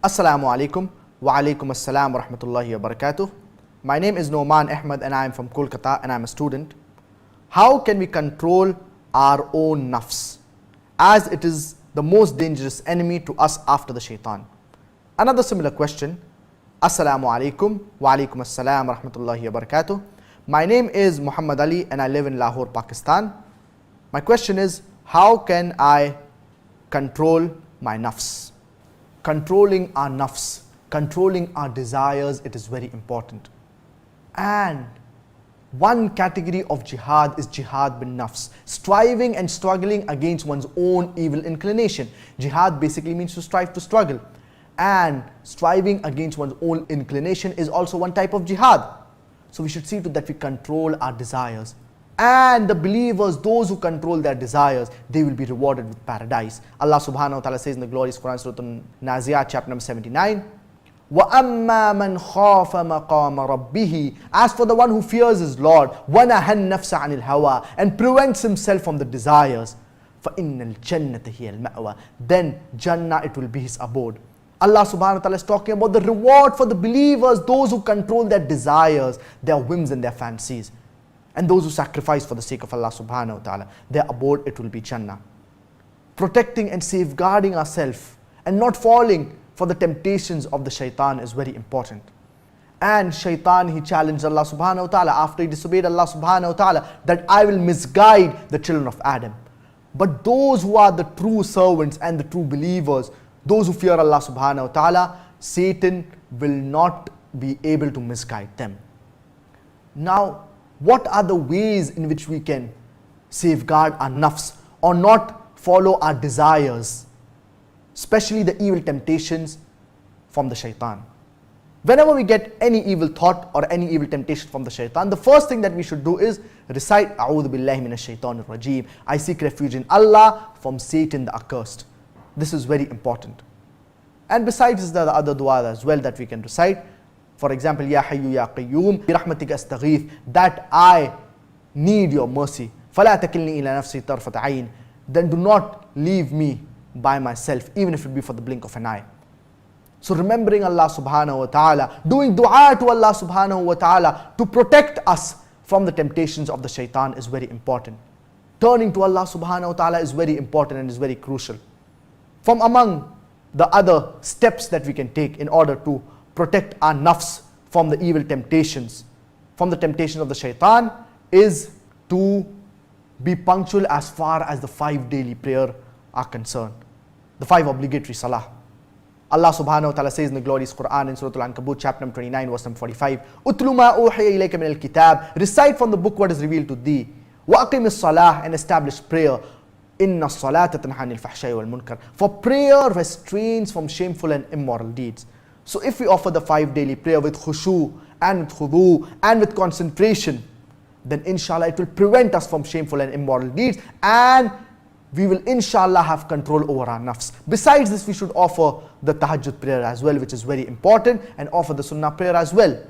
Assalamu alaikum wa alaikum assalam wa rahmatullahi wa barakatuh. My name is Noman Ahmed and I am from Kolkata and I am a student. How can we control our own nafs, as it is the most dangerous enemy to us after the shaitan? Another similar question. Assalamu alaikum wa alaikum assalam wa rahmatullahi wa barakatuh. My name is Muhammad Ali and I live in Lahore, Pakistan. My question is, how can I control my nafs? Controlling our nafs, controlling our desires, it is very important. And one category of jihad is jihad bin nafs, striving and struggling against one's own evil inclination. Jihad basically means to strive, to struggle. And striving against one's own inclination is also one type of jihad. So we should see to that we control our desires. And the believers, those who control their desires, they will be rewarded with paradise. Allah subhanahu wa ta'ala says in the glorious Quran, Surah An-Naziyat, chapter number 79, وَأَمَّا مَنْ خَافَ مَقَامَ رَبِّهِ. As for the one who fears his Lord, وَنَهَى النَّفْسَ عَنِ الْهَوَىٰ, and prevents himself from the desires, فَإِنَّ الْجَنَّةَ هِيَ الْمَأْوَىٰ. Then Jannah, it will be his abode. Allah subhanahu wa ta'ala is talking about the reward for the believers, those who control their desires, their whims and their fancies. And those who sacrifice for the sake of Allah subhanahu wa ta'ala, their abode, it will be Jannah. Protecting and safeguarding ourselves and not falling for the temptations of the shaitan is very important. And shaitan, he challenged Allah subhanahu wa ta'ala after he disobeyed Allah subhanahu wa ta'ala, that I will misguide the children of Adam. But those who are the true servants and the true believers, those who fear Allah subhanahu wa ta'ala, Satan will not be able to misguide them. Now, what are the ways in which we can safeguard our nafs or not follow our desires, especially the evil temptations from the shaitan? Whenever we get any evil thought or any evil temptation from the shaitan, the first thing that we should do is recite A'udhu billahi minash shaitanir rajeem. I seek refuge in Allah from Satan the accursed. This is very important. And besides, there are other du'as as well that we can recite. For example, Ya Hayyu Ya Qayyum, Bi Rahmatika Astaghith, that I need your mercy. Fala takilni ila nafsi tarfat ayn. Then do not leave me by myself, even if it be for the blink of an eye. So remembering Allah subhanahu wa ta'ala, doing dua to Allah subhanahu wa ta'ala to protect us from the temptations of the shaitan is very important. Turning to Allah subhanahu wa ta'ala is very important and is very crucial. From among the other steps that we can take in order to protect our nafs from the evil temptations, from the temptation of the shaitan, is to be punctual as far as the 5 daily prayer are concerned. The 5 obligatory salah. Allah subhanahu wa ta'ala says in the glorious Quran in Surah Al-Ankabut, chapter number 29, verse number 45, Utlu ma uhiya ilayka min al-kitab, recite from the book what is revealed to thee. Wa aqim as-salah, and establish prayer. Inna salata tanha anil fahsha'i wal munkar. For prayer restrains from shameful and immoral deeds. So if we offer the 5 daily prayer with khushu and with khudu and with concentration, then inshallah it will prevent us from shameful and immoral deeds, and we will inshallah have control over our nafs. Besides this, we should offer the tahajjud prayer as well, which is very important, and offer the sunnah prayer as well.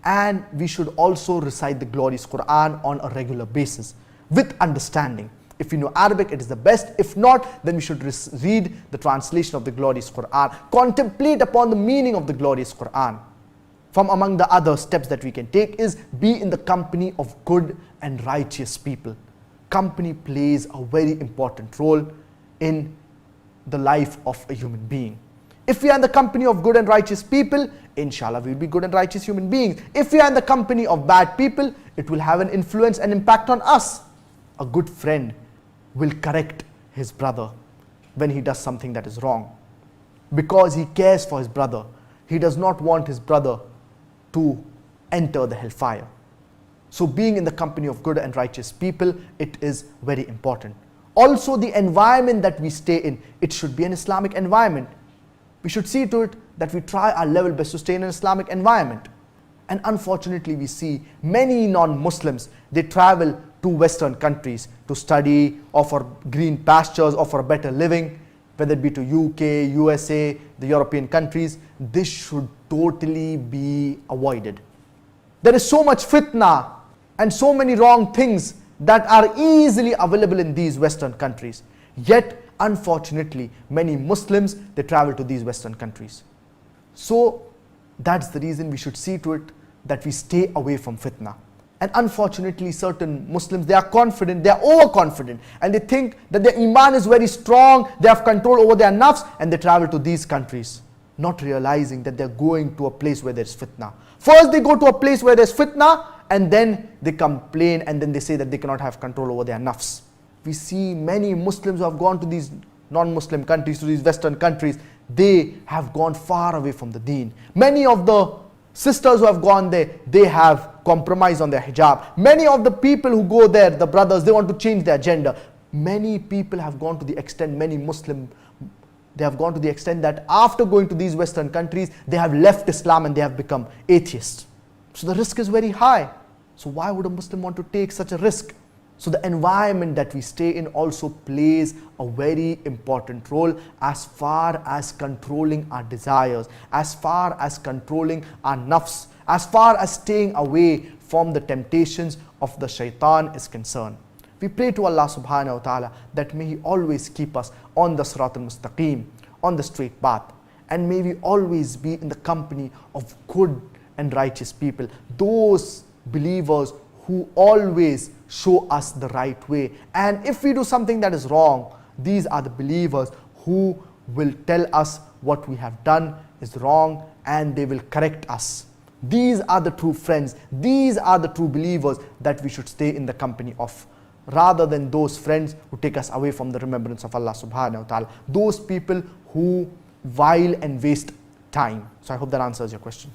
And we should also recite the glorious Quran on a regular basis with understanding. If we know Arabic, it is the best. If not, then we should read the translation of the glorious Quran. Contemplate upon the meaning of the glorious Quran. From among the other steps that we can take is be in the company of good and righteous people. Company plays a very important role in the life of a human being. If we are in the company of good and righteous people, inshallah we will be good and righteous human beings. If we are in the company of bad people, it will have an influence and impact on us. A good friend will correct his brother when he does something that is wrong, because he cares for his brother. He does not want his brother to enter the hellfire. So being in the company of good and righteous people, it is very important. Also, the environment that we stay in, it should be an Islamic environment. We should see to it that we try our level best to stay in an Islamic environment. And unfortunately, we see many non-Muslims, they travel to Western countries to study or for green pastures or for a better living, whether it be to UK, USA, the European countries. This should totally be avoided. There is so much fitna and so many wrong things that are easily available in these Western countries. Yet, unfortunately, many Muslims, they travel to these Western countries. So that's the reason we should see to it that we stay away from fitna. And unfortunately, certain Muslims, they are confident, they are overconfident, and they think that their iman is very strong, they have control over their nafs, and they travel to these countries, not realizing that they're going to a place where there's fitna. First they go to a place where there's fitna, and then they complain, and then they say that they cannot have control over their nafs. We see many Muslims who have gone to these non-Muslim countries, to these Western countries, they have gone far away from the deen. Many of the sisters who have gone there, they have compromised on their hijab. Many of the people who go there, the brothers, they want to change their gender. Many people have gone to the extent, many Muslim, they have gone to the extent that after going to these Western countries, they have left Islam and they have become atheists. So the risk is very high. So why would a Muslim want to take such a risk? So the environment that we stay in also plays a very important role as far as controlling our desires, as far as controlling our nafs, as far as staying away from the temptations of the shaitan is concerned. We pray to Allah subhanahu wa ta'ala that may He always keep us on the Sirat al-Mustaqim, on the straight path, and may we always be in the company of good and righteous people, those believers who always show us the right way. And if we do something that is wrong, these are the believers who will tell us what we have done is wrong and they will correct us. These are the true friends, these are the true believers that we should stay in the company of, rather than those friends who take us away from the remembrance of Allah subhanahu wa ta'ala, those people who while and waste time. So I hope that answers your question.